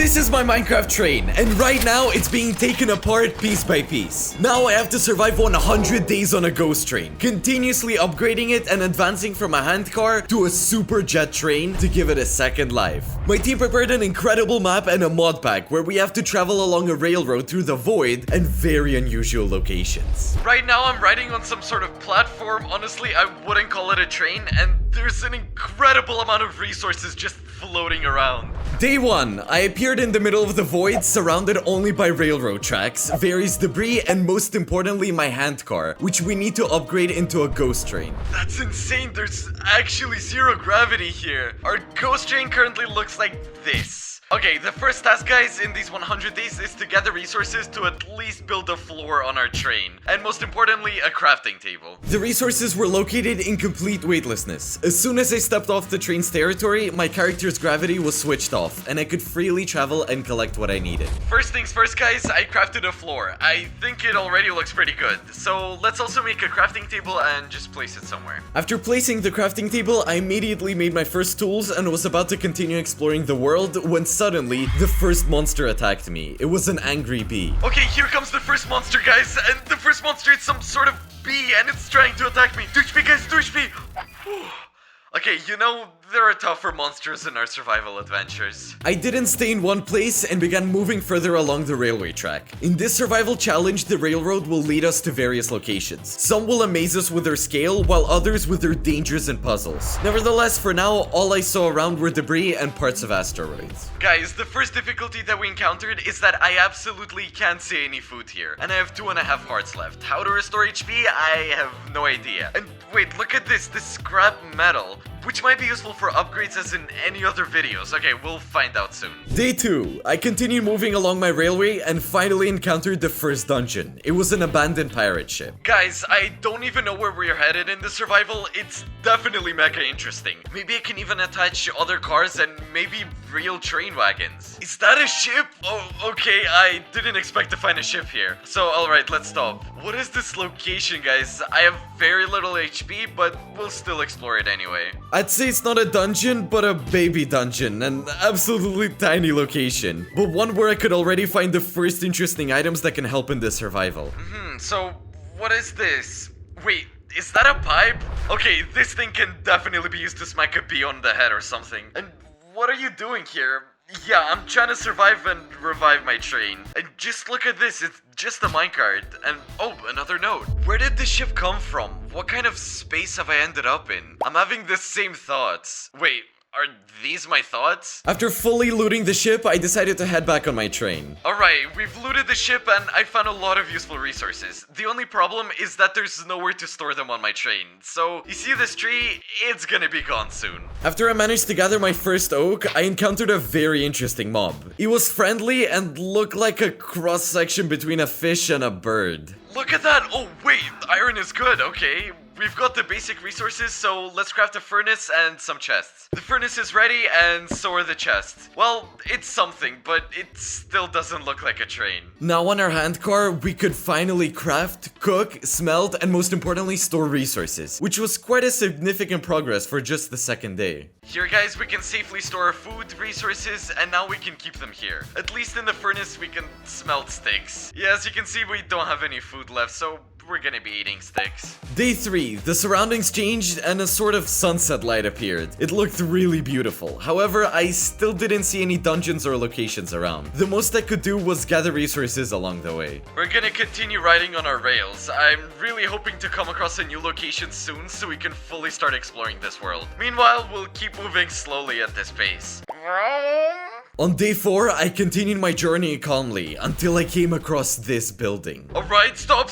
This is my Minecraft train, and right now it's being taken apart piece by piece. Now I have to survive 100 days on a ghost train, continuously upgrading it and advancing from a handcar to a super jet train to give it a second life. My team prepared an incredible map and a mod pack where we have to travel along a railroad through the void and very unusual locations. Right now I'm riding on some sort of platform. Honestly, I wouldn't call it a train, and there's an incredible amount of resources just floating around. Day 1, I appeared in the middle of the void, surrounded only by railroad tracks, various debris, and most importantly my handcar, which we need to upgrade into a ghost train. That's insane, there's actually zero gravity here. Our ghost train currently looks like this. Okay, the first task, guys, in these 100 days is to gather resources to at least build a floor on our train. And most importantly, a crafting table. The resources were located in complete weightlessness. As soon as I stepped off the train's territory, my character's gravity was switched off, and I could freely travel and collect what I needed. First things first, guys, I crafted a floor. I think it already looks pretty good. So let's also make a crafting table and just place it somewhere. After placing the crafting table, I immediately made my first tools and was about to continue exploring the world when suddenly, the first monster attacked me. It was an angry bee. Okay, here comes the first monster, guys. And the first monster is some sort of bee, and it's trying to attack me. 2 HP, guys, 2 HP. Okay, you know, there are tougher monsters in our survival adventures. I didn't stay in one place and began moving further along the railway track. In this survival challenge, the railroad will lead us to various locations. Some will amaze us with their scale, while others with their dangers and puzzles. Nevertheless, for now, all I saw around were debris and parts of asteroids. Guys, the first difficulty that we encountered is that I absolutely can't see any food here, and I have 2.5 hearts left. How to restore HP? I have no idea. And wait, look at this scrap metal, which might be useful for upgrades as in any other videos. Okay, we'll find out soon. Day 2. I continued moving along my railway and finally encountered the first dungeon. It was an abandoned pirate ship. Guys, I don't even know where we're headed in this survival. It's definitely mega interesting. Maybe I can even attach other cars and maybe real train wagons. Is that a ship? Oh, okay, I didn't expect to find a ship here. So, alright, let's stop. What is this location, guys? I have very little HP, but we'll still explore it anyway. I'd say it's not a dungeon, but a baby dungeon, an absolutely tiny location, but one where I could already find the first interesting items that can help in this survival. So what is this? Wait, is that a pipe? Okay, this thing can definitely be used to smack a bee on the head or something. And what are you doing here? Yeah, I'm trying to survive and revive my train. And just look at this, it's just a minecart. And oh, another note. Where did this ship come from? What kind of space have I ended up in? I'm having the same thoughts. Wait, are these my thoughts? After fully looting the ship, I decided to head back on my train. Alright, we've looted the ship and I found a lot of useful resources. The only problem is that there's nowhere to store them on my train. So, you see this tree? It's gonna be gone soon. After I managed to gather my first oak, I encountered a very interesting mob. It was friendly and looked like a cross-section between a fish and a bird. Look at that! Oh wait, iron is good, okay. We've got the basic resources, so let's craft a furnace and some chests. The furnace is ready, and so are the chests. Well, it's something, but it still doesn't look like a train. Now on our handcar, we could finally craft, cook, smelt, and most importantly, store resources, which was quite a significant progress for just the second day. Here, guys, we can safely store our food resources, and now we can keep them here. At least in the furnace, we can smelt sticks. Yeah, as you can see, we don't have any food left, so we're gonna be eating sticks. Day 3, the surroundings changed and a sort of sunset light appeared. It looked really beautiful. However, I still didn't see any dungeons or locations around. The most I could do was gather resources along the way. We're gonna continue riding on our rails. I'm really hoping to come across a new location soon so we can fully start exploring this world. Meanwhile, we'll keep moving slowly at this pace. On day 4, I continued my journey calmly until I came across this building. Alright, stop,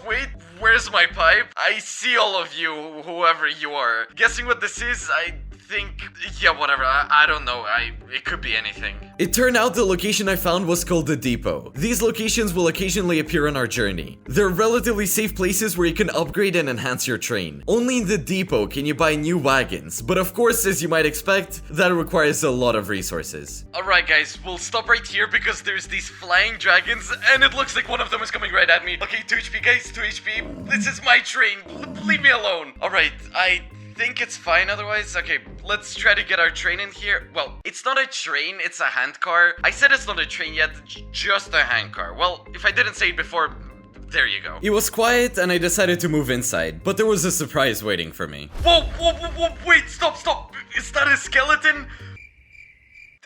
wait, where's my pipe? I see all of you, whoever you are. Guessing what this is, I think, yeah, whatever, I don't know, it could be anything. It turned out the location I found was called the depot. These locations will occasionally appear on our journey. They're relatively safe places where you can upgrade and enhance your train. Only in the depot can you buy new wagons, but of course, as you might expect, that requires a lot of resources. Alright guys, we'll stop right here because there's these flying dragons and it looks like one of them is coming right at me. Okay, 2 HP guys, 2 HP. This is my train, leave me alone. Alright, I think it's fine otherwise. Okay, let's try to get our train in here. Well, it's not a train, it's a handcar. I said it's not a train yet, just a handcar. Well, if I didn't say it before, there you go. It was quiet and I decided to move inside, but there was a surprise waiting for me. Whoa, wait, stop. Is that a skeleton?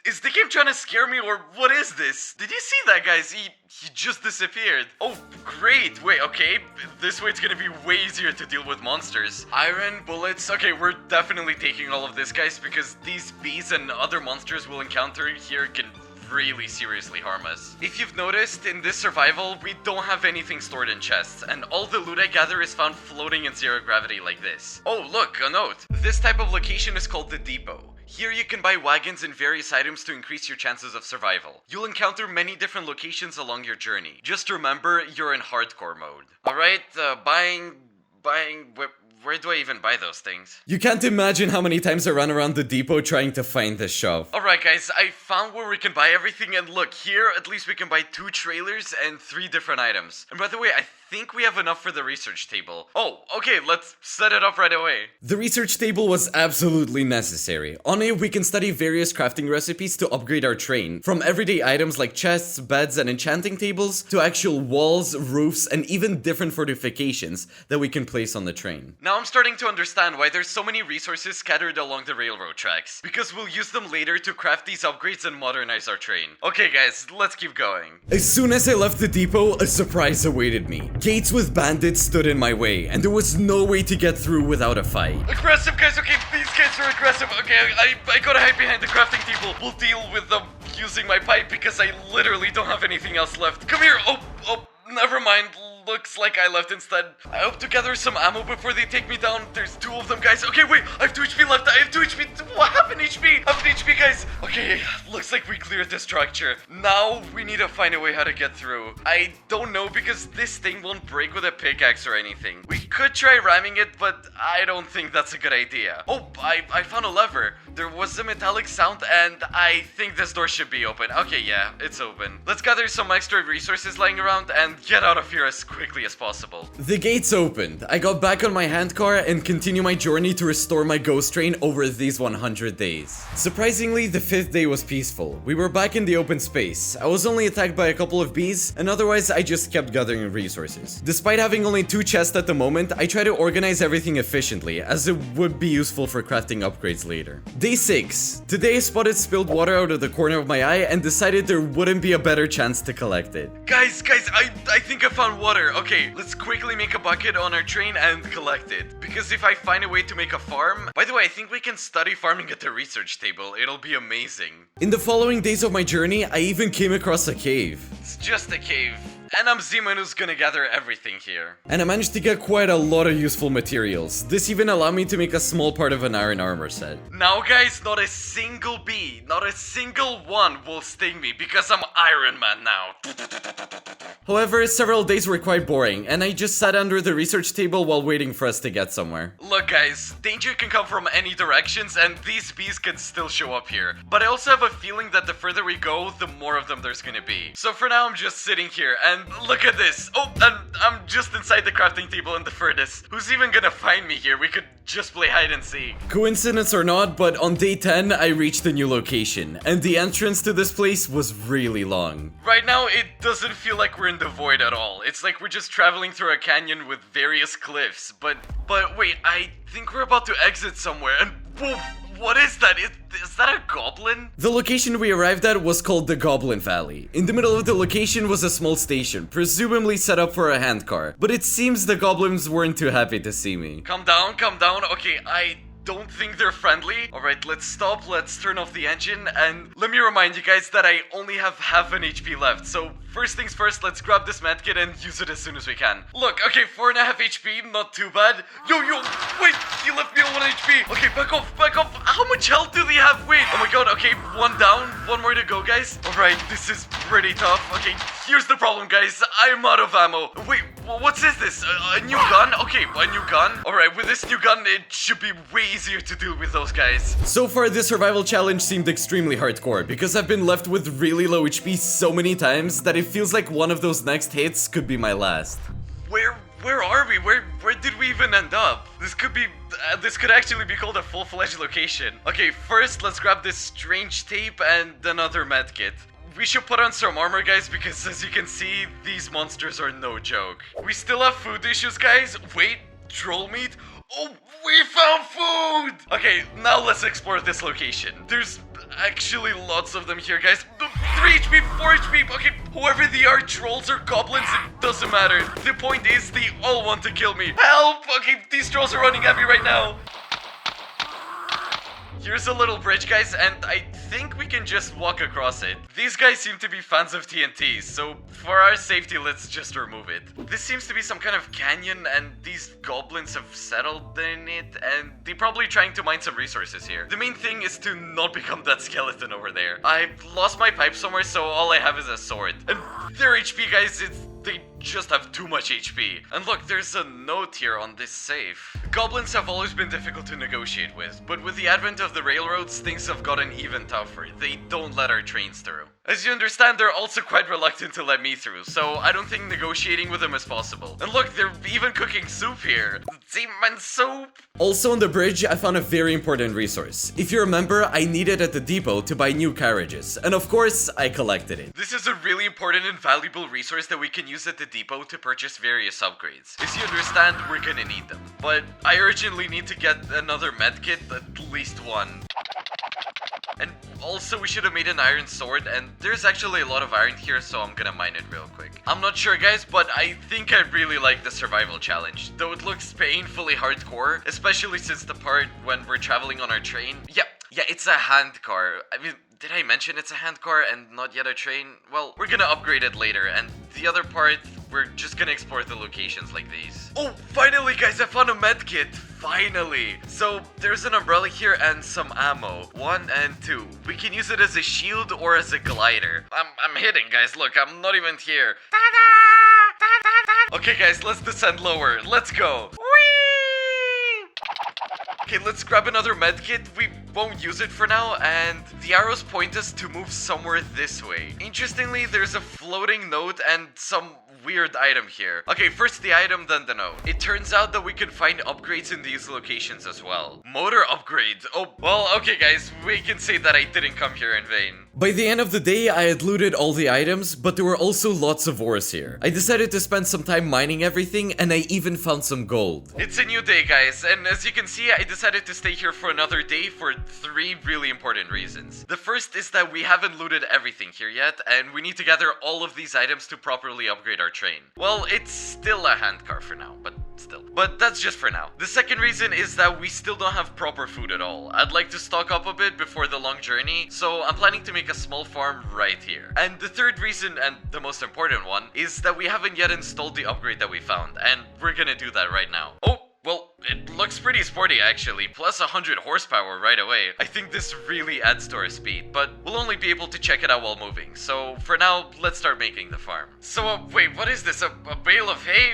Is the game trying to scare me or what is this? Did you see that, guys? He just disappeared. Oh, great. Wait, okay. This way it's gonna be way easier to deal with monsters. Iron, bullets. Okay, we're definitely taking all of this, guys, because these bees and other monsters we'll encounter here can really seriously harm us. If you've noticed, in this survival, we don't have anything stored in chests, and all the loot I gather is found floating in zero gravity like this. Oh, look, a note. This type of location is called the depot. Here you can buy wagons and various items to increase your chances of survival. You'll encounter many different locations along your journey. Just remember, you're in hardcore mode. Alright, buying, where do I even buy those things? You can't imagine how many times I ran around the depot trying to find this shop. Alright guys, I found where we can buy everything, and look, here at least we can buy 2 trailers and 3 different items. And by the way, I think we have enough for the research table. Oh, okay, let's set it up right away. The research table was absolutely necessary. On it, we can study various crafting recipes to upgrade our train, from everyday items like chests, beds, and enchanting tables, to actual walls, roofs, and even different fortifications that we can place on the train. Now I'm starting to understand why there's so many resources scattered along the railroad tracks, because we'll use them later to craft these upgrades and modernize our train. Okay guys, let's keep going. As soon as I left the depot, a surprise awaited me. Gates with bandits stood in my way, and there was no way to get through without a fight. Aggressive guys, okay, these guys are aggressive. Okay, I gotta hide behind the crafting table. We'll deal with them using my pipe because I literally don't have anything else left. Come here, oh, never mind. Looks like I left instead. I hope to gather some ammo before they take me down. There's 2 of them, guys. Okay, wait, I have 2 HP left. I have 2 HP. What happened, HP? I have an HP, guys. Okay, looks like we cleared the structure. Now we need to find a way how to get through. I don't know because this thing won't break with a pickaxe or anything. We could try ramming it, but I don't think that's a good idea. Oh, I found a lever. There was a metallic sound and I think this door should be open. Okay, yeah, it's open. Let's gather some extra resources lying around and get out of here as quickly as possible. The gates opened. I got back on my handcar and continue my journey to restore my ghost train over these 100 days. Surprisingly, the 5th day was peaceful. We were back in the open space. I was only attacked by a couple of bees, and otherwise I just kept gathering resources. Despite having only 2 chests at the moment, I try to organize everything efficiently, as it would be useful for crafting upgrades later. Day 6. Today I spotted spilled water out of the corner of my eye and decided there wouldn't be a better chance to collect it. Guys, I think I found water. Okay, let's quickly make a bucket on our train and collect it. Because if I find a way to make a farm... By the way, I think we can study farming at the research table. It'll be amazing. In the following days of my journey, I even came across a cave. It's just a cave. And I'm Zeman who's gonna gather everything here. And I managed to get quite a lot of useful materials. This even allowed me to make a small part of an iron armor set. Now guys, not a single bee, not a single one will sting me because I'm Iron Man now. However, several days were quite boring, and I just sat under the research table while waiting for us to get somewhere. Look guys, danger can come from any directions and these bees can still show up here. But I also have a feeling that the further we go, the more of them there's gonna be. So for now I'm just sitting here and look at this. Oh, and I'm just inside the crafting table in the furnace. Who's even gonna find me here? We could just play hide and seek. Coincidence or not, but on day 10, I reached a new location, and the entrance to this place was really long. Right now, it doesn't feel like we're in the void at all. It's like we're just traveling through a canyon with various cliffs. But wait, I think we're about to exit somewhere, and whoa, what is that? Is that a goblin? The location we arrived at was called the Goblin Valley. In the middle of the location was a small station, presumably set up for a handcar. But it seems the goblins weren't too happy to see me. Calm down. Okay, I don't think they're friendly. Alright, let's stop, let's turn off the engine, and let me remind you guys that I only have half an HP left, so first things first, let's grab this medkit and use it as soon as we can. Look, okay, 4.5 HP, not too bad. Yo, wait, you left me on 1 HP. Okay, back off. How much health do they have? Wait, oh my god, okay, 1 down, 1 more to go, guys. Alright, this is pretty tough. Okay, here's the problem, guys. I'm out of ammo. Wait, what's this? A new gun? Okay, a new gun. Alright, with this new gun, it should be way easier to deal with those guys. So far, this survival challenge seemed extremely hardcore because I've been left with really low HP so many times that it feels like one of those next hits could be my last. where are we? Where did we even end up? This could actually be called a full-fledged location. Okay, first let's grab this strange tape and another medkit. We should put on some armor, guys, because as you can see, these monsters are no joke. We still have food issues, guys. Wait, troll meat? Oh, we found food! Okay, now let's explore this location. There's actually lots of them here, guys. 3 HP, 4 HP, okay, whoever they are, trolls or goblins, it doesn't matter. The point is, they all want to kill me. Help! Okay, these trolls are running at me right now. Here's a little bridge, guys, and I think we can just walk across it. These guys seem to be fans of TNT, so for our safety, let's just remove it. This seems to be some kind of canyon, and these goblins have settled in it, and they're probably trying to mine some resources here. The main thing is to not become that skeleton over there. I lost my pipe somewhere, so all I have is a sword. And their HP, guys, they just have too much HP. And look, there's a note here on this safe. Goblins have always been difficult to negotiate with, but with the advent of the railroads, things have gotten even tougher. They don't let our trains through. As you understand, they're also quite reluctant to let me through, so I don't think negotiating with them is possible. And look, they're even cooking soup here. Seaman soup! Also on the bridge, I found a very important resource. If you remember, I needed at the depot to buy new carriages, and of course, I collected it. This is a really important and valuable resource that we can use at the depot to purchase various upgrades. As you understand, we're gonna need them. But I urgently need to get another medkit, at least one. And also, we should have made an iron sword, and there's actually a lot of iron here, so I'm gonna mine it real quick. I'm not sure, guys, but I think I really like the survival challenge, though it looks painfully hardcore, especially since the part when we're traveling on our train. Yeah, it's a handcar. I mean, did I mention it's a handcar and not yet a train? Well, we're gonna upgrade it later, and the other part, we're just gonna explore the locations like these. Oh, finally, guys, I found a medkit. Finally! So, there's an umbrella here and some ammo. 1 and 2. We can use it as a shield or as a glider. I'm hitting, guys. Look, I'm not even here. Okay, guys, let's descend lower. Let's go. Okay, let's grab another medkit. We won't use it for now, and the arrows point us to move somewhere this way. Interestingly, there's a floating note and some weird item here. Okay, first the item, then the note. It turns out that we can find upgrades in these locations as well. Motor upgrade. Oh, well, okay, guys, we can say that I didn't come here in vain. By the end of the day, I had looted all the items, but there were also lots of ores here. I decided to spend some time mining everything, and I even found some gold. It's a new day, guys, and as you can see, I decided to stay here for another day for 3 really important reasons. The first is that we haven't looted everything here yet, and we need to gather all of these items to properly upgrade our train. Well, it's still a handcar for now, but still. But that's just for now. The second reason is that we still don't have proper food at all. I'd like to stock up a bit before the long journey, so I'm planning to make a small farm right here. And the third reason, and the most important one, is that we haven't yet installed the upgrade that we found, and we're gonna do that right now. Oh! Well, it looks pretty sporty actually, plus 100 horsepower right away. I think this really adds to our speed, but we'll only be able to check it out while moving. So for now, let's start making the farm. So wait, what is this? A bale of hay?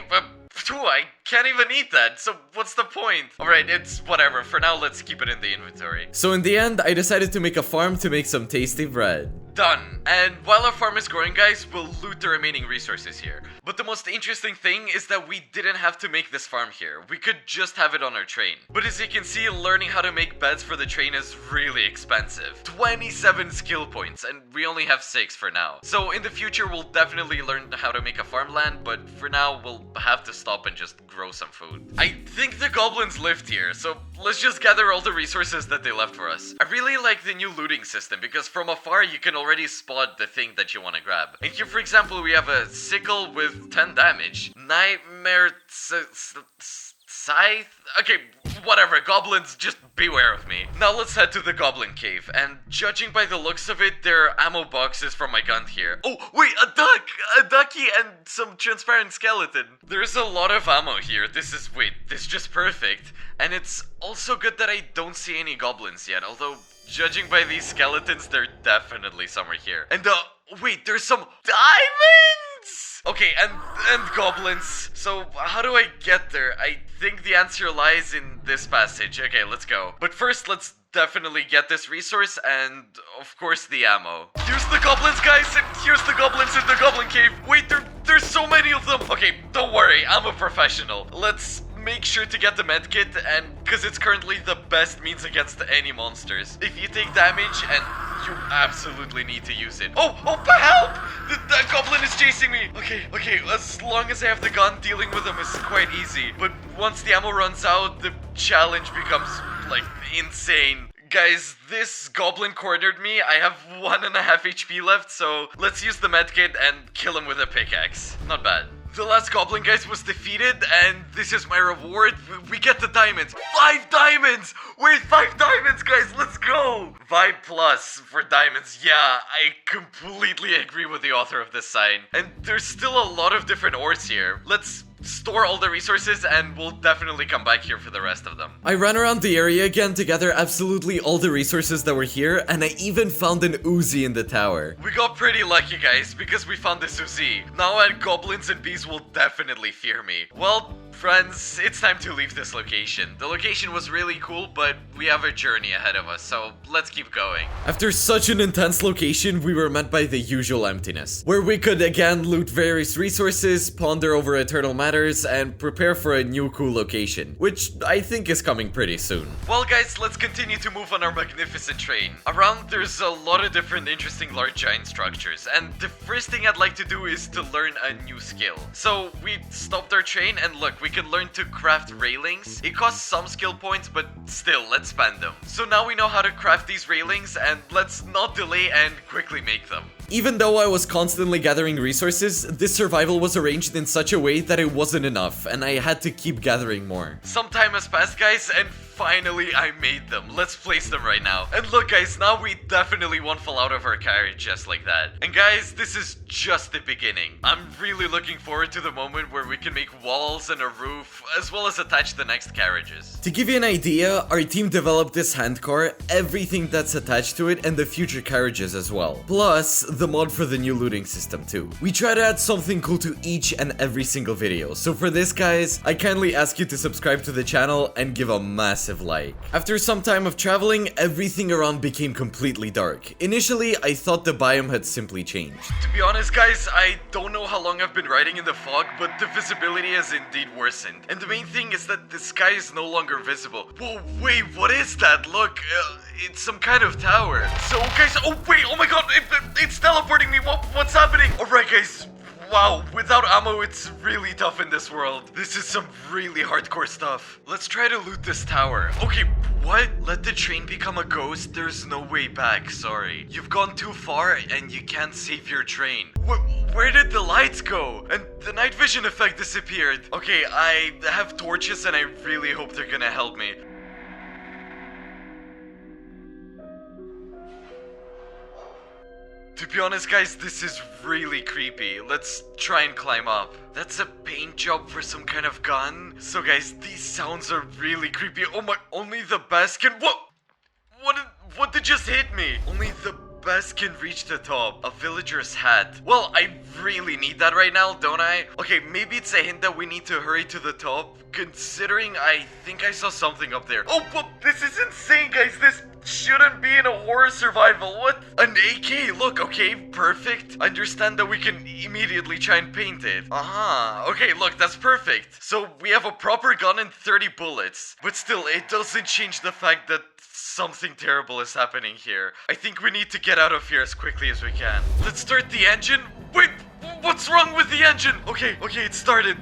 I can't even eat that, so what's the point? Alright, it's whatever. For now, let's keep it in the inventory. So in the end, I decided to make a farm to make some tasty bread. Done. And while our farm is growing, guys, we'll loot the remaining resources here. But the most interesting thing is that we didn't have to make this farm here. We could just have it on our train. But as you can see, learning how to make beds for the train is really expensive. 27 skill points, and we only have 6 for now. So in the future, we'll definitely learn how to make a farmland, but for now, we'll have to stop and just grow some food. I think the goblins lived here, so let's just gather all the resources that they left for us. I really like the new looting system, because from afar, you can already spot the thing that you want to grab. And here, for example, we have a sickle with 10 damage. Nightmare scythe? Okay, whatever, goblins, just beware of me. Now let's head to the goblin cave, and judging by the looks of it, there are ammo boxes from my gun here. Oh, wait, a duck! A ducky and some transparent skeleton. There's a lot of ammo here. This is just perfect. And it's also good that I don't see any goblins yet, although judging by these skeletons, there are definitely somewhere here. And wait, there's some diamonds! Okay, and goblins. So how do I get there? I think the answer lies in this passage. Okay, let's go. But first, let's definitely get this resource and, of course, the ammo. Here's the goblins, guys! Here's the goblins in the goblin cave! Wait, they're there's so many of them. Okay, don't worry, I'm a professional. Let's make sure to get the medkit, and because it's currently the best means against any monsters. If you take damage, and you absolutely need to use it. Oh, help! The goblin is chasing me. Okay, as long as I have the gun, dealing with him is quite easy. But once the ammo runs out, the challenge becomes, like, insane. Guys, this goblin cornered me. I have 1.5 HP left, so let's use the medkit and kill him with a pickaxe. Not bad. The last goblin, guys, was defeated, and this is my reward. We get the diamonds. 5 diamonds! We're 5 diamonds, guys. Let's go! Vibe plus for diamonds. Yeah, I completely agree with the author of this sign. And there's still a lot of different ores here. Let's store all the resources, and we'll definitely come back here for the rest of them. I ran around the area again to gather absolutely all the resources that were here, and I even found an Uzi in the tower. We got pretty lucky, guys, because we found this Uzi. Now goblins and bees will definitely fear me. Well, friends, it's time to leave this location. The location was really cool, but we have a journey ahead of us, so let's keep going. After such an intense location, we were met by the usual emptiness, where we could again loot various resources, ponder over eternal matters, and prepare for a new cool location, which I think is coming pretty soon. Well, guys, let's continue to move on our magnificent train. Around, there's a lot of different interesting large giant structures, and the first thing I'd like to do is to learn a new skill. So we stopped our train, and look, we can learn to craft railings. It costs some skill points, but still, let's spend them. So now we know how to craft these railings, and let's not delay and quickly make them. Even though I was constantly gathering resources, this survival was arranged in such a way that it wasn't enough, and I had to keep gathering more. Some time has passed, guys, and finally I made them. Let's place them right now. And look, guys, now we definitely won't fall out of our carriage just like that. And guys, this is just the beginning. I'm really looking forward to the moment where we can make walls and a roof, as well as attach the next carriages. To give you an idea, our team developed this handcar, everything that's attached to it, and the future carriages as well. Plus, the mod for the new looting system too. We try to add something cool to each and every single video, so for this, guys, I kindly ask you to subscribe to the channel and give a massive like. After some time of traveling, everything around became completely dark. Initially, I thought the biome had simply changed. To be honest, guys, I don't know how long I've been riding in the fog, but the visibility has indeed worsened. And the main thing is that the sky is no longer visible. Whoa, wait, what is that? Look, it's some kind of tower. So, guys, oh wait, oh my god, it's teleporting me. What's happening? Alright, guys. Wow, without ammo, it's really tough in this world. This is some really hardcore stuff. Let's try to loot this tower. Okay, what? Let the train become a ghost? There's no way back, sorry. You've gone too far and you can't save your train. Where did the lights go? And the night vision effect disappeared. Okay, I have torches and I really hope they're gonna help me. To be honest, guys, this is really creepy. Let's try and climb up. That's a paint job for some kind of gun. So, guys, these sounds are really creepy. Oh my, only the best can— What did just hit me? Only the best can reach the top. A villager's hat. Well, I really need that right now, don't I? Okay, maybe it's a hint that we need to hurry to the top, considering I think I saw something up there. Oh, but this is insane, guys. This shouldn't be in a horror survival. What? An AK, look, okay, perfect. I understand that we can immediately try and paint it. Okay, look, that's perfect. So we have a proper gun and 30 bullets. But still, it doesn't change the fact that something terrible is happening here. I think we need to get out of here as quickly as we can. Let's start the engine. Wait, what's wrong with the engine? Okay, it started.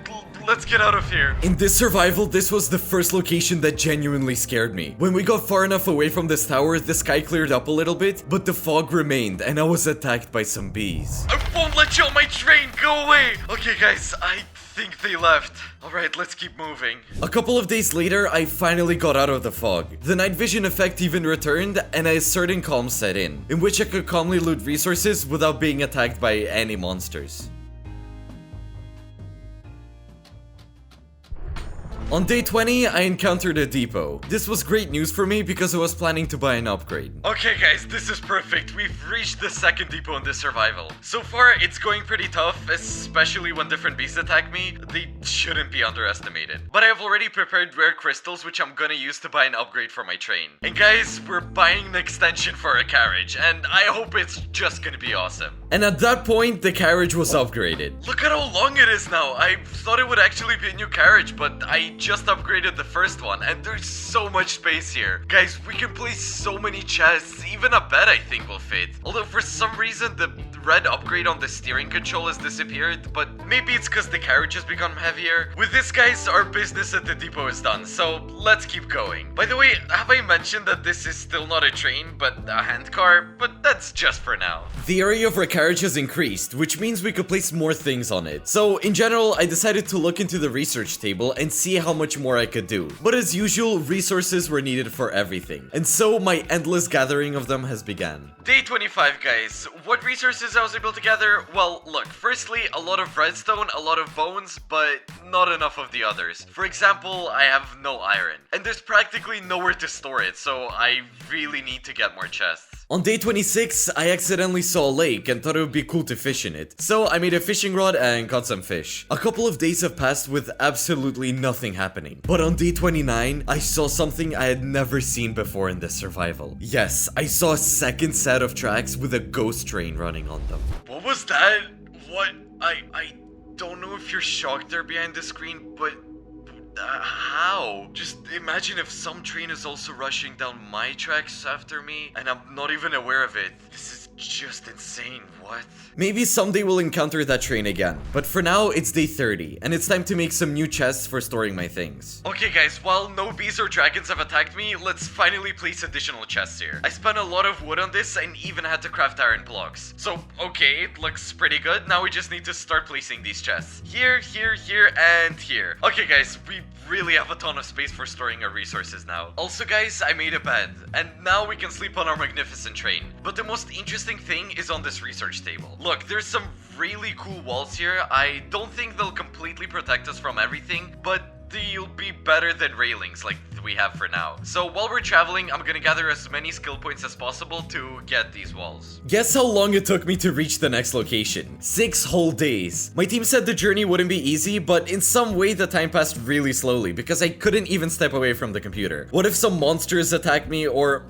Let's get out of here. In this survival, this was the first location that genuinely scared me. When we got far enough away from this tower, the sky cleared up a little bit, but the fog remained, and I was attacked by some bees. I won't let you on my train. Go away. Okay, guys, I think they left. Alright, let's keep moving. A couple of days later, I finally got out of the fog. The night vision effect even returned, and a certain calm set in which I could calmly loot resources without being attacked by any monsters. On day 20, I encountered a depot. This was great news for me because I was planning to buy an upgrade. Okay, guys, this is perfect. We've reached the second depot in this survival. So far, it's going pretty tough, especially when different beasts attack me. They shouldn't be underestimated. But I have already prepared rare crystals, which I'm gonna use to buy an upgrade for my train. And guys, we're buying an extension for a carriage, and I hope it's just gonna be awesome. And at that point, the carriage was upgraded. Look at how long it is now. I thought it would actually be a new carriage, but I just upgraded the first one, and there's so much space here. Guys, we can place so many chests, even a bed I think will fit. Although for some reason, the red upgrade on the steering control has disappeared, but maybe it's because the carriage has become heavier. With this, guys, our business at the depot is done, so let's keep going. By the way, have I mentioned that this is still not a train, but a handcar? But that's just for now. The area of our carriage has increased, which means we could place more things on it. So, in general, I decided to look into the research table and see how much more I could do. But as usual, resources were needed for everything. And so, my endless gathering of them has begun. Day 25, guys. What resources I was able to gather? Well, look, firstly, a lot of redstone, a lot of bones, but not enough of the others. For example, I have no iron. And there's practically nowhere to store it, so I really need to get more chests. On day 26, I accidentally saw a lake and thought it would be cool to fish in it. So I made a fishing rod and caught some fish. A couple of days have passed with absolutely nothing happening. But on day 29, I saw something I had never seen before in this survival. Yes, I saw a second set of tracks with a ghost train running on them. What was that? What? I don't know if you're shocked there behind the screen, but how? Just imagine if some train is also rushing down my tracks after me, and I'm not even aware of it. This is just insane. What? Maybe someday we'll encounter that train again. But for now, it's day 30, and it's time to make some new chests for storing my things. Okay guys, while no bees or dragons have attacked me, let's finally place additional chests here. I spent a lot of wood on this and even had to craft iron blocks. So, okay, it looks pretty good. Now we just need to start placing these chests. Here, here, here, and here. Okay guys, we really have a ton of space for storing our resources now. Also guys, I made a bed, and now we can sleep on our magnificent train. But the most interesting thing is on this research table. Look, there's some really cool walls here. I don't think they'll completely protect us from everything, but they'll be better than railings like we have for now. So while we're traveling, I'm gonna gather as many skill points as possible to get these walls. Guess how long it took me to reach the next location? 6 whole days. My team said the journey wouldn't be easy, but in some way the time passed really slowly because I couldn't even step away from the computer. What if some monsters attacked me or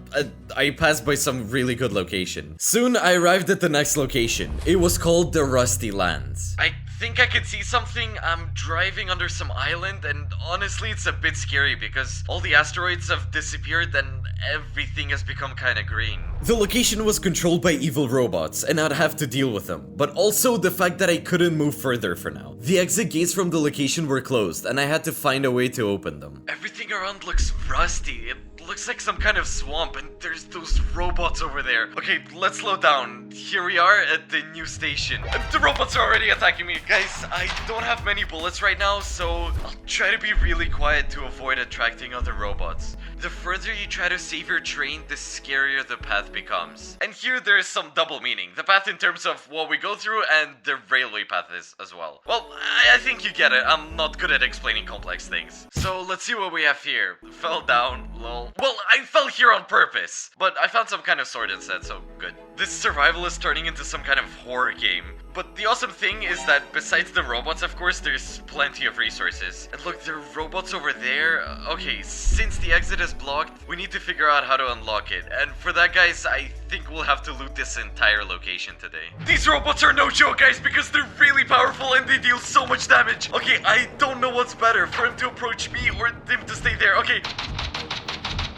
I passed by some really good location? Soon I arrived at the next location. It was called the Rusty Lands. I think I could see something. I'm driving under some island, and honestly it's a bit scary because all the asteroids have disappeared and everything has become kinda green. The location was controlled by evil robots and I'd have to deal with them, but also the fact that I couldn't move further for now. The exit gates from the location were closed and I had to find a way to open them. Everything around looks rusty. It looks like some kind of swamp, and there's those robots over there. Okay, let's slow down. Here we are at the new station. The robots are already attacking me. Guys, I don't have many bullets right now, so I'll try to be really quiet to avoid attracting other robots. The further you try to save your train, the scarier the path becomes. And here there is some double meaning. The path in terms of what we go through and the railway path is as well. Well, I think you get it. I'm not good at explaining complex things. So let's see what we have here. Fell down, lol. Well, I fell here on purpose, but I found some kind of sword instead, so good. This survival is turning into some kind of horror game. But the awesome thing is that besides the robots, of course, there's plenty of resources. And look, there are robots over there. Okay, since the exit is blocked, we need to figure out how to unlock it. And for that, guys, I think we'll have to loot this entire location today. These robots are no joke, guys, because they're really powerful and they deal so much damage. Okay, I don't know what's better, for him to approach me or him to stay there. Okay.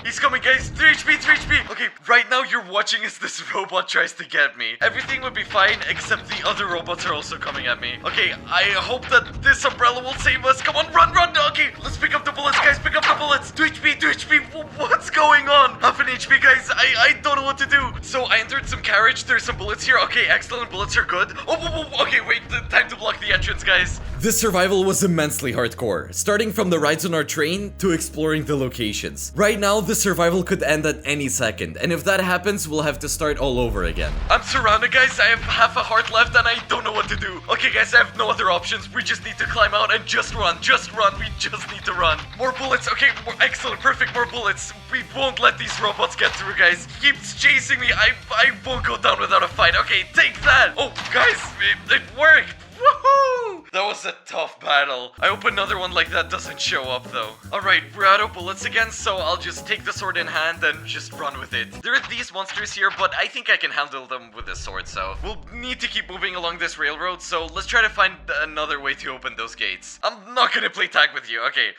He's coming, guys. 3 HP, 3 HP. Okay, right now you're watching as this robot tries to get me. Everything would be fine, except the other robots are also coming at me. Okay, I hope that this umbrella will save us. Come on, run, run. Okay, let's pick up the bullets, guys. Pick up the bullets. 2 HP, 2 HP. What's going on? Half an HP, guys. I don't know what to do. So I entered some carriage. There's some bullets here. Okay, excellent. Bullets are good. Okay, wait. Time to block the entrance, guys. This survival was immensely hardcore, starting from the rides on our train to exploring the locations. Right now, the survival could end at any second, and if that happens, we'll have to start all over again. I'm surrounded, guys. I have half a heart left and I don't know what to do. Okay, guys, I have no other options. We just need to climb out and just run. Just run. We just need to run. More bullets. Okay, excellent. Perfect. More bullets. We won't let these robots get through, guys. He keeps chasing me. I won't go down without a fight. Okay, take that. Oh, guys, it worked. Woohoo! That was a tough battle. I hope another one like that doesn't show up though. Alright, we're out of bullets again, so I'll just take the sword in hand and just run with it. There are these monsters here, but I think I can handle them with the sword, so we'll need to keep moving along this railroad, so let's try to find another way to open those gates. I'm not gonna play tag with you, okay.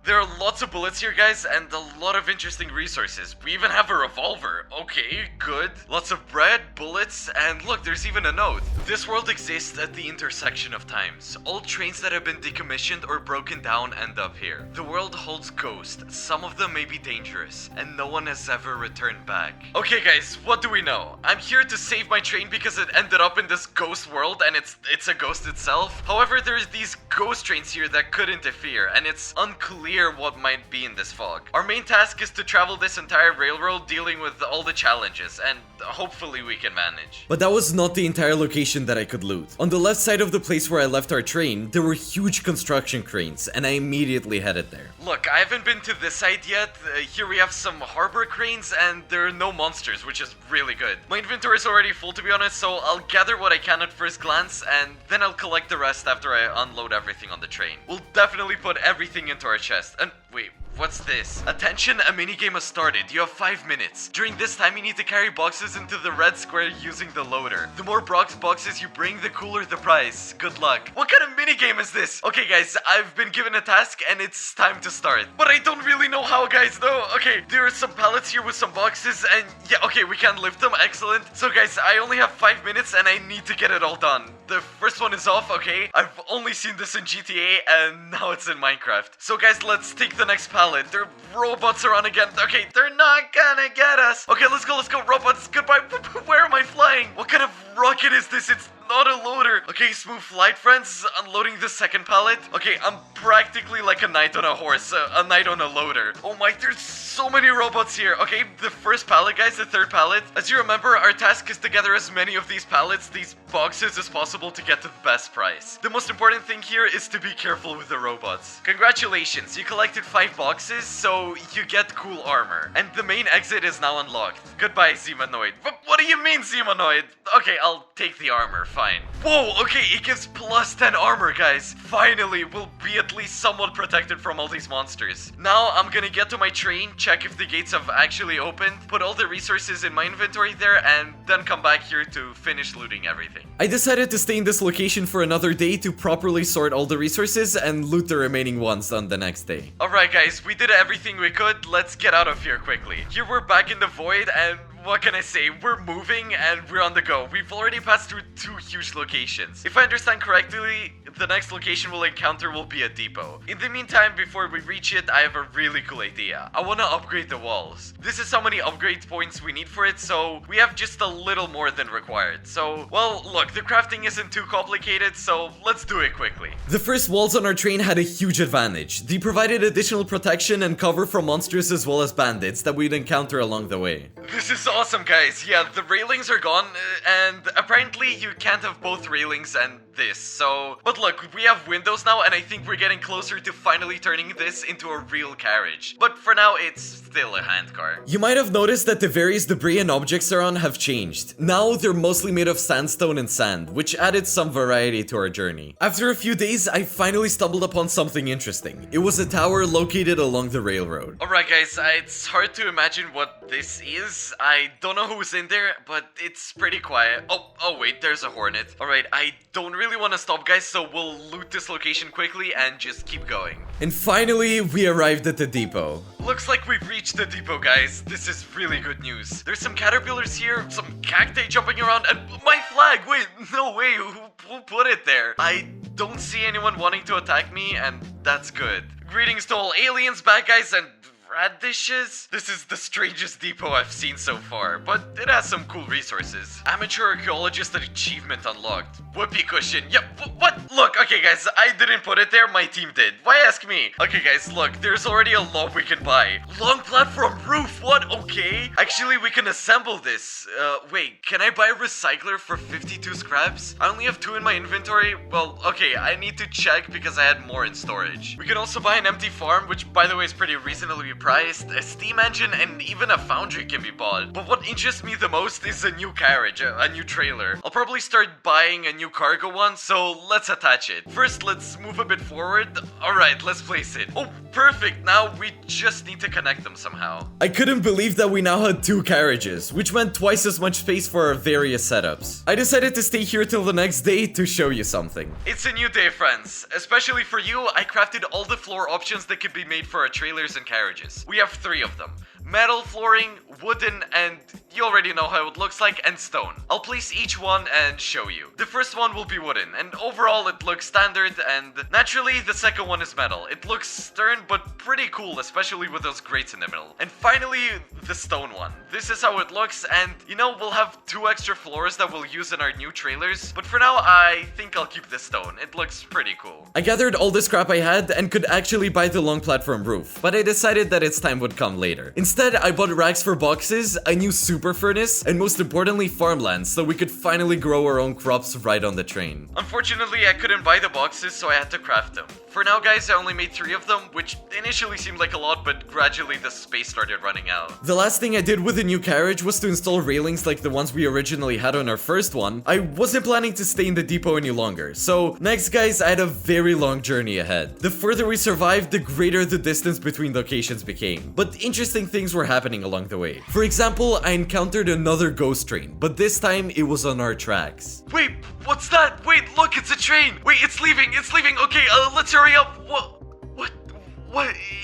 There are lots of bullets here, guys, and a lot of interesting resources. We even have a revolver. Okay, good. Lots of bread, bullets, and look, there's even a note. This world exists at the intersection of times. All trains that have been decommissioned or broken down end up here. The world holds ghosts. Some of them may be dangerous, and no one has ever returned back. Okay, guys, what do we know? I'm here to save my train because it ended up in this ghost world, and it's a ghost itself. However, there's these ghost trains here that could interfere, and it's unclear what might be in this fog. Our main task is to travel this entire railroad, dealing with all the challenges, and hopefully we can manage. But that was not the entire location that I could loot. On the left side of the place where I left our train, there were huge construction cranes, and I immediately headed there. Look, I haven't been to this side yet. Here we have some harbor cranes, and there are no monsters, which is really good. My inventory is already full, to be honest, so I'll gather what I can at first glance, and then I'll collect the rest after I unload everything on the train. We'll definitely put everything into our chest. And wait, what's this? Attention, a minigame has started. You have 5 minutes. During this time, you need to carry boxes into the red square using the loader. The more boxes you bring, the cooler the prize. Good luck. What kind of minigame is this? Okay, guys, I've been given a task and it's time to start. But I don't really know how, guys, though. Okay, there are some pallets here with some boxes and yeah, okay, we can lift them. Excellent. So, guys, I only have 5 minutes and I need to get it all done. The first one is off, okay? I've only seen this in GTA and now it's in Minecraft. So, guys, let's take the next pallet. There are robots around again. Okay, they're not gonna get us. Okay, let's go, robots. Goodbye. Where am I flying? What kind of rocket is this? It's not a loader. Okay, smooth flight, friends. Unloading the second pallet. Okay, I'm practically like a knight on a horse, a knight on a loader. Oh my, there's so many robots here. Okay, the first pallet, guys, the third pallet. As you remember, our task is to gather as many of these pallets, these boxes as possible to get to the best price. The most important thing here is to be careful with the robots. Congratulations, you collected 5 boxes, so you get cool armor. And the main exit is now unlocked. Goodbye, Zemanoid. What do you mean, Zemanoid? Okay, I'll take the armor, fine. Whoa, okay, it gives plus 10 armor, guys. Finally, we'll be at least somewhat protected from all these monsters. Now, I'm gonna get to my train, check if the gates have actually opened, put all the resources in my inventory there, and then come back here to finish looting everything. I decided to stay in this location for another day to properly sort all the resources and loot the remaining ones on the next day. Alright, guys, we did everything we could. Let's get out of here quickly. Here we're back in the void, and what can I say? We're moving and we're on the go. We've already passed through 2 huge locations. If I understand correctly, the next location we'll encounter will be a depot. In the meantime, before we reach it, I have a really cool idea. I want to upgrade the walls. This is how many upgrade points we need for it, so we have just a little more than required. So, well, look, the crafting isn't too complicated, so let's do it quickly. The first walls on our train had a huge advantage. They provided additional protection and cover from monsters as well as bandits that we'd encounter along the way. This is awesome, guys. Yeah, the railings are gone, and apparently you can't have both railings and this, so... But look, we have windows now, and I think we're getting closer to finally turning this into a real carriage. But for now, it's still a handcar. You might have noticed that the various debris and objects they're on have changed. Now, they're mostly made of sandstone and sand, which added some variety to our journey. After a few days, I finally stumbled upon something interesting. It was a tower located along the railroad. Alright, guys, it's hard to imagine what this is. I don't know who's in there, but it's pretty quiet. Oh wait, there's a hornet. Alright, I don't really want to stop, guys, so we'll loot this location quickly and just keep going. And finally, we arrived at the depot. Looks like we've reached the depot, guys. This is really good news. There's some caterpillars here, some cacti jumping around, and my flag! Wait, no way, who put it there? I don't see anyone wanting to attack me, and that's good. Greetings to all aliens, bad guys, and radishes? This is the strangest depot I've seen so far, but it has some cool resources. Amateur archaeologist achievement unlocked. Whoopee cushion. Yep, what? Look, okay guys, I didn't put it there, my team did. Why ask me? Okay guys, look, there's already a log we can buy. Long platform roof, what? Okay. Actually, we can assemble this. Wait, can I buy a recycler for 52 scraps? I only have 2 in my inventory. Well, okay, I need to check because I had more in storage. We can also buy an empty farm, which by the way is pretty reasonably priced, a steam engine, and even a foundry can be bought. But what interests me the most is a new carriage, a new trailer. I'll probably start buying a new cargo one, so let's attach it. First, let's move a bit forward. Alright, let's place it. Oh, perfect. Now we just need to connect them somehow. I couldn't believe that we now had 2 carriages, which meant twice as much space for our various setups. I decided to stay here till the next day to show you something. It's a new day, friends. Especially for you, I crafted all the floor options that could be made for our trailers and carriages. We have 3 of them. Metal flooring, wooden, and you already know how it looks like, and stone. I'll place each one and show you. The first one will be wooden, and overall it looks standard, and naturally the second one is metal. It looks stern but pretty cool, especially with those grates in the middle. And finally, the stone one. This is how it looks, and you know, we'll have 2 extra floors that we'll use in our new trailers, but for now I think I'll keep the stone. It looks pretty cool. I gathered all the scrap I had and could actually buy the long platform roof, but I decided that its time would come later. Instead, I bought racks for boxes, a new super furnace, and most importantly farmland, so we could finally grow our own crops right on the train. Unfortunately, I couldn't buy the boxes, so I had to craft them. For now, guys, I only made 3 of them, which initially seemed like a lot, but gradually the space started running out. The last thing I did with the new carriage was to install railings like the ones we originally had on our first one. I wasn't planning to stay in the depot any longer, so next, guys, I had a very long journey ahead. The further we survived, the greater the distance between locations became, but interesting things were happening along the way. For example, I encountered another ghost train, but this time it was on our tracks. Wait, what's that? Wait, look, it's a train! Wait, it's leaving! Okay, let's hurry up! What?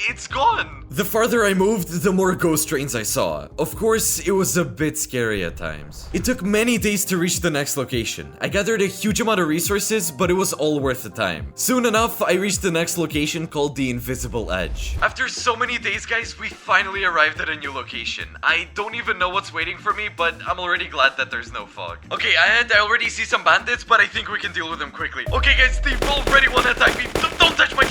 It's gone! The farther I moved, the more ghost trains I saw. Of course, it was a bit scary at times. It took many days to reach the next location. I gathered a huge amount of resources, but it was all worth the time. Soon enough, I reached the next location called the Invisible Edge. After so many days, guys, we finally arrived at a new location. I don't even know what's waiting for me, but I'm already glad that there's no fog. Okay, I already see some bandits, but I think we can deal with them quickly. Okay, guys, they already want to attack me. Don't touch my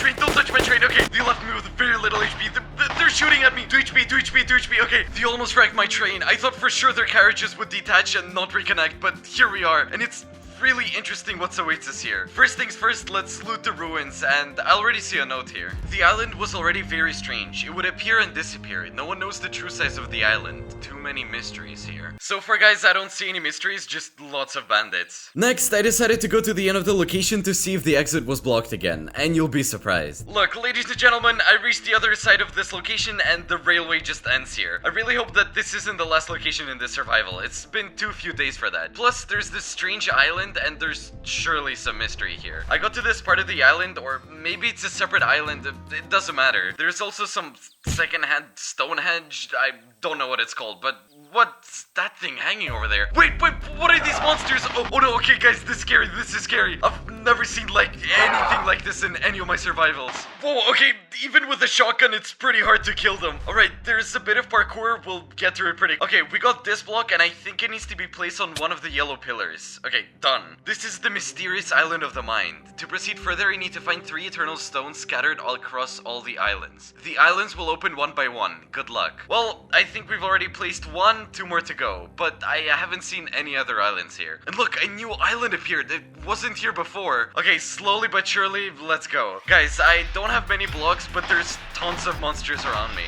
train, okay? They left me with very little HP. They're shooting at me. 2 HP. Okay, they almost wrecked my train. I thought for sure their carriages would detach and not reconnect, but here we are. And it's really interesting what awaits us here. First things first, let's loot the ruins, and I already see a note here. The island was already very strange. It would appear and disappear. No one knows the true size of the island. Too many mysteries here. So far, guys, I don't see any mysteries, just lots of bandits. Next, I decided to go to the end of the location to see if the exit was blocked again, and you'll be surprised. Look, ladies and gentlemen, I reached the other side of this location and the railway just ends here. I really hope that this isn't the last location in this survival. It's been too few days for that. Plus, there's this strange island and there's surely some mystery here. I got to this part of the island, or maybe it's a separate island, it doesn't matter. There's also some second-hand Stonehenge, I don't know what it's called, but what's that thing hanging over there? Wait, what are these monsters? Oh no, okay guys, this is scary. I've never seen like anything like this in any of my survivals. Whoa, okay, even with a shotgun, it's pretty hard to kill them. Alright, there's a bit of parkour, we'll get through it pretty. Okay, we got this block and I think it needs to be placed on one of the yellow pillars. Okay, done. This is the mysterious island of the mind. To proceed further, you need to find 3 eternal stones scattered all across all the islands. The islands will open one by one. Good luck. Well, I think we've already placed 1, 2 more to go, but I haven't seen any other islands here. And look, a new island appeared. It wasn't here before. Okay, slowly but surely, let's go. Guys, I don't have many blocks, but there's tons of monsters around me.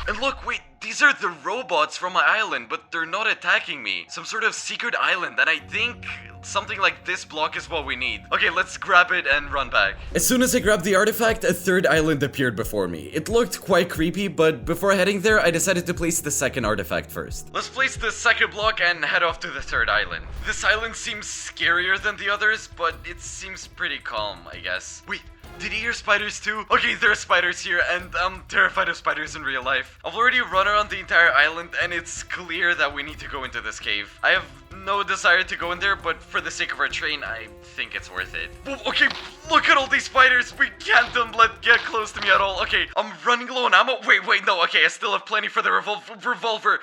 And look, wait, these are the robots from my island, but they're not attacking me. Some sort of secret island, and I think something like this block is what we need. Okay, let's grab it and run back. As soon as I grabbed the artifact, a 3rd island appeared before me. It looked quite creepy, but before heading there, I decided to place the 2nd artifact first. Let's place the 2nd block and head off to the 3rd island. This island seems scarier than the others, but it seems pretty calm, I guess. Wait, did you hear spiders too? Okay, there are spiders here, and I'm terrified of spiders in real life. I've already run around the entire island, and it's clear that we need to go into this cave. I have no desire to go in there, but for the sake of our train, I think it's worth it. Okay, look at all these spiders. We can't get close to me at all. Okay, I'm running low on ammo. Wait, no, okay, I still have plenty for the revolver.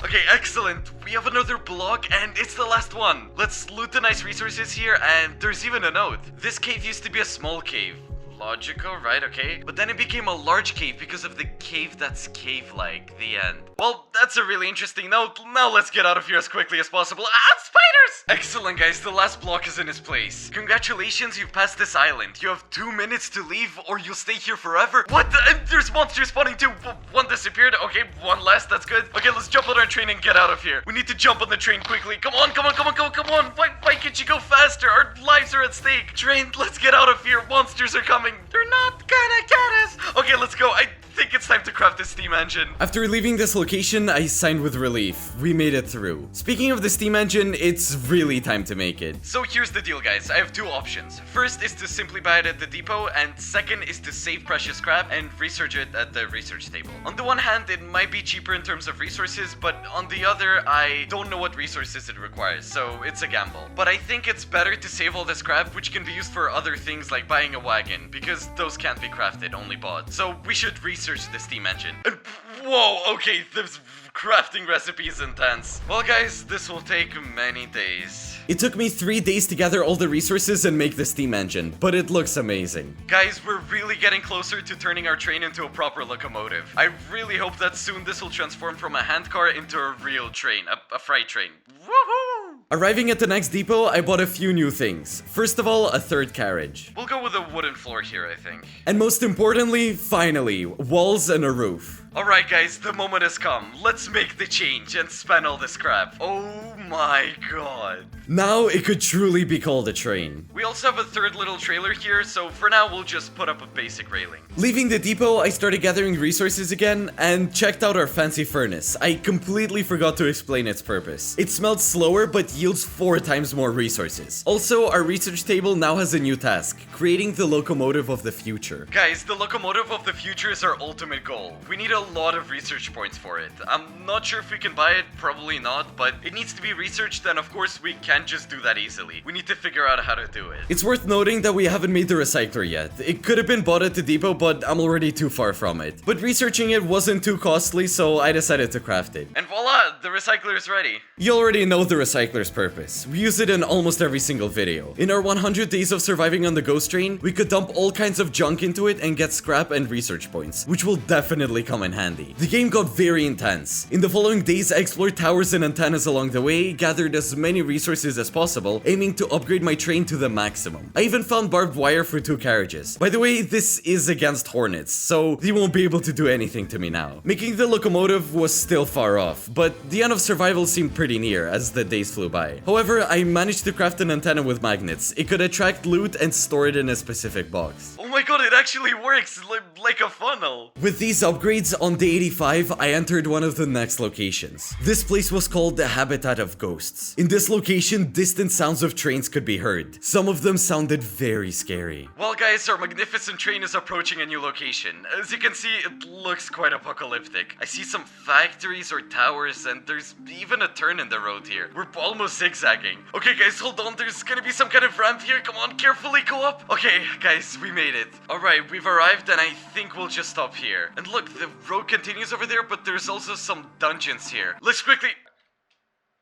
Okay, excellent. We have another block and it's the last one. Let's loot the nice resources here, and there's even a note. This cave used to be a small cave. Logical, right? Okay. But then it became a large cave because of the cave that's cave-like. The end. Well, that's a really interesting note. Now let's get out of here as quickly as possible. Ah, spiders! Excellent, guys. The last block is in its place. Congratulations, you've passed this island. You have 2 minutes to leave or you'll stay here forever. What the? And there's monsters spawning too. One disappeared. Okay, one less. That's good. Okay, let's jump on our train and get out of here. We need to jump on the train quickly. Come on, come on, come on, come on, come on. Why can't you go faster? Our lives are at stake. Train, let's get out of here. Monsters are coming. They're not gonna get us. Okay, let's go. I think it's time to craft the steam engine. After leaving this location, I signed with relief. We made it through. Speaking of the steam engine, it's really time to make it. So here's the deal, guys. I have 2 options. First is to simply buy it at the depot, and second is to save precious scrap and research it at the research table. On the one hand, it might be cheaper in terms of resources, but on the other, I don't know what resources it requires, so it's a gamble. But I think it's better to save all the scrap, which can be used for other things like buying a wagon, because those can't be crafted, only bought. So we should research the steam engine. And whoa, okay, this crafting recipe is intense. Well, guys, this will take many days. It took me 3 days to gather all the resources and make the steam engine, but it looks amazing. Guys, we're really getting closer to turning our train into a proper locomotive. I really hope that soon this will transform from a handcar into a real train, a freight train. Woohoo! Arriving at the next depot, I bought a few new things. First of all, a 3rd carriage. We'll go with a wooden floor here, I think. And most importantly, finally, walls and a roof. Alright guys, the moment has come. Let's make the change and spend all the scrap. Oh my god. Now it could truly be called a train. We also have a 3rd little trailer here, so for now we'll just put up a basic railing. Leaving the depot, I started gathering resources again and checked out our fancy furnace. I completely forgot to explain its purpose. It smelts slower but yields 4 times more resources. Also, our research table now has a new task, creating the locomotive of the future. Guys, the locomotive of the future is our ultimate goal. We need a lot of research points for it. I'm not sure if we can buy it, probably not, but it needs to be researched and of course we can't just do that easily. We need to figure out how to do it. It's worth noting that we haven't made the recycler yet. It could have been bought at the depot, but I'm already too far from it. But researching it wasn't too costly, so I decided to craft it. And voila, the recycler is ready. You already know the recycler's purpose. We use it in almost every single video. In our 100 days of surviving on the ghost train, we could dump all kinds of junk into it and get scrap and research points, which will definitely come in handy. The game got very intense. In the following days, I explored towers and antennas along the way, gathered as many resources as possible, aiming to upgrade my train to the maximum. I even found barbed wire for 2 carriages. By the way, this is against hornets, so they won't be able to do anything to me now. Making the locomotive was still far off, but the end of survival seemed pretty near as the days flew by. However, I managed to craft an antenna with magnets. It could attract loot and store it in a specific box. Oh my god, it actually works like a funnel. With these upgrades, on day 85, I entered one of the next locations. This place was called the Habitat of Ghosts. In this location, distant sounds of trains could be heard. Some of them sounded very scary. Well guys, our magnificent train is approaching a new location. As you can see, it looks quite apocalyptic. I see some factories or towers and there's even a turn in the road here. We're almost zigzagging. Okay guys, hold on, there's gonna be some kind of ramp here. Come on, carefully go up. Okay guys, we made it. Alright, we've arrived and I think we'll just stop here. And look, the road continues over there, but there's also some dungeons here. Let's quickly...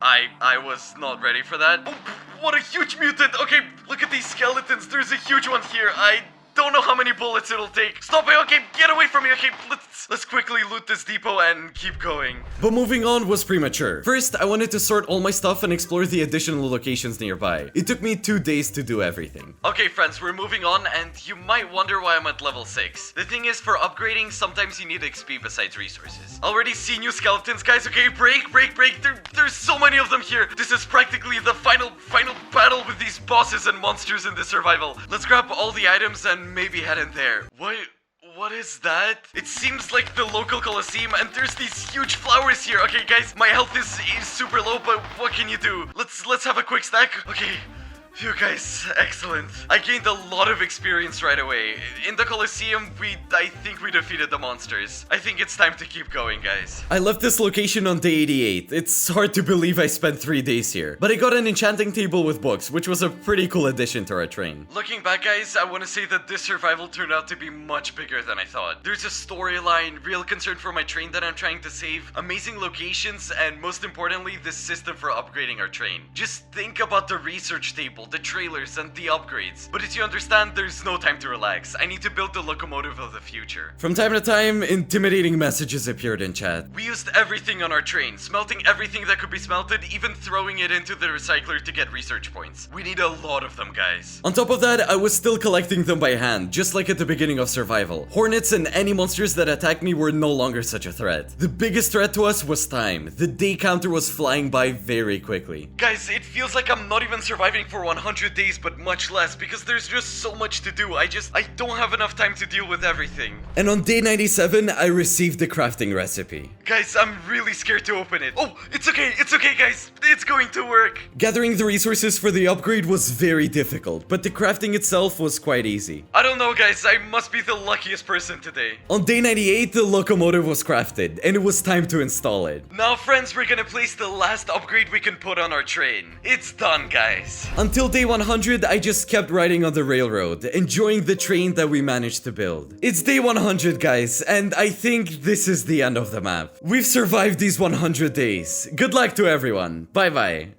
I was not ready for that. Oh, what a huge mutant! Okay, look at these skeletons. There's a huge one here. I don't know how many bullets it'll take. Stop it, okay, get away from me, okay, let's quickly loot this depot and keep going. But moving on was premature. First, I wanted to sort all my stuff and explore the additional locations nearby. It took me 2 days to do everything. Okay friends, we're moving on and you might wonder why I'm at level 6. The thing is, for upgrading, sometimes you need XP besides resources. Already see new skeletons, guys, okay, break. There's so many of them here. This is practically the final battle with these bosses and monsters in this survival. Let's grab all the items and maybe head in there. What is that? It seems like the local coliseum and there's these huge flowers here. Okay guys, my health is super low, but what can you do? Let's have a quick stack. Okay. Phew guys, excellent. I gained a lot of experience right away. In the Colosseum, I think we defeated the monsters. I think it's time to keep going, guys. I left this location on day 88. It's hard to believe I spent 3 days here. But I got an enchanting table with books, which was a pretty cool addition to our train. Looking back, guys, I want to say that this survival turned out to be much bigger than I thought. There's a storyline, real concern for my train that I'm trying to save, amazing locations, and most importantly, this system for upgrading our train. Just think about the research table. people, the trailers, and the upgrades. But as you understand, there's no time to relax. I need to build the locomotive of the future. From time to time, intimidating messages appeared in chat. We used everything on our train, smelting everything that could be smelted, even throwing it into the recycler to get research points. We need a lot of them, guys. On top of that, I was still collecting them by hand, just like at the beginning of survival. Hornets and any monsters that attacked me were no longer such a threat. The biggest threat to us was time. The day counter was flying by very quickly. Guys, it feels like I'm not even surviving for 100 days, but much less, because there's just so much to do. I don't have enough time to deal with everything. And on day 97, I received the crafting recipe. Guys, I'm really scared to open it. Oh, it's okay, guys. It's going to work. Gathering the resources for the upgrade was very difficult, but the crafting itself was quite easy. I don't know, guys. I must be the luckiest person today. On day 98, the locomotive was crafted, and it was time to install it. Now, friends, we're gonna place the last upgrade we can put on our train. It's done, guys. Until day 100, I just kept riding on the railroad, enjoying the train that we managed to build. It's day 100, guys, and I think this is the end of the map. We've survived these 100 days. Good luck to everyone. Bye-bye.